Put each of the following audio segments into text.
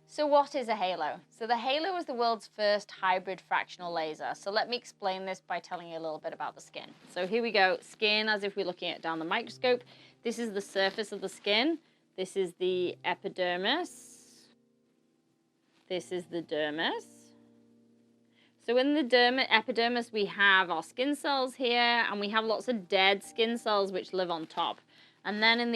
So what is a halo? So the halo is the world's first hybrid fractional laser. So let me explain this by telling you a little bit about the skin. So here we go, skin as if we're looking at down the microscope. This is the surface of the skin. This is the epidermis. This is the dermis. So in the epidermis, we have our skin cells here, and we have lots of dead skin cells which live on top. And then in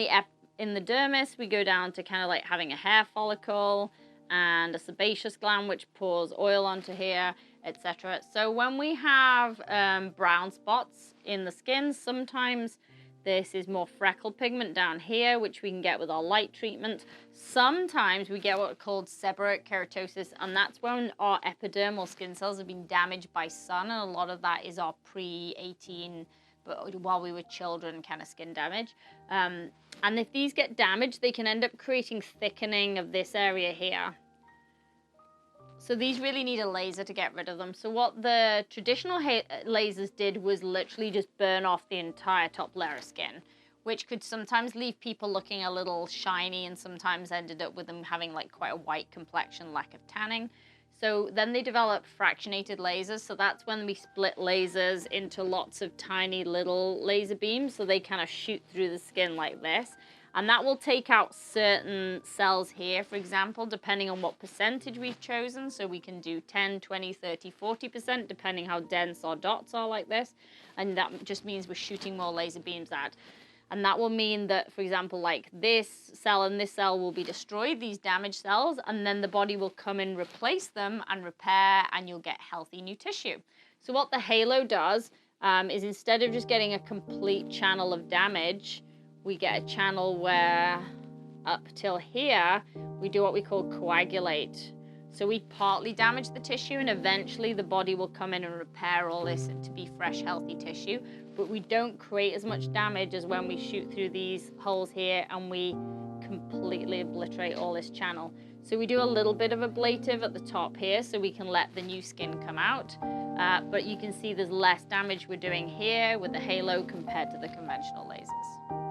the dermis, we go down to kind of like having a hair follicle and a sebaceous gland which pours oil onto here, etc. So when we have brown spots in the skin, sometimes this is more freckle pigment down here, which we can get with our light treatment. Sometimes we get what are called seborrheic keratosis, and that's when our epidermal skin cells have been damaged by sun, and a lot of that is our pre-18, but while we were children kind of skin damage. And if these get damaged, they can end up creating thickening of this area here. So these really need a laser to get rid of them. So what the traditional lasers did was literally just burn off the entire top layer of skin, which could sometimes leave people looking a little shiny and sometimes ended up with them having like quite a white complexion, lack of tanning. So then they developed fractionated lasers. So that's when we split lasers into lots of tiny little laser beams. So they kind of shoot through the skin like this. And that will take out certain cells here, for example, depending on what percentage we've chosen. So we can do 10, 20, 30, 40%, depending how dense our dots are like this. And that just means we're shooting more laser beams out. And that will mean that, for example, like this cell and this cell will be destroyed, these damaged cells, and then the body will come and replace them and repair, and you'll get healthy new tissue. So what the halo does is instead of just getting a complete channel of damage, we get a channel where up till here, we do what we call coagulate. So we partly damage the tissue, and eventually the body will come in and repair all this to be fresh, healthy tissue. But we don't create as much damage as when we shoot through these holes here and we completely obliterate all this channel. So we do a little bit of ablative at the top here so we can let the new skin come out. But you can see there's less damage we're doing here with the halo compared to the conventional lasers.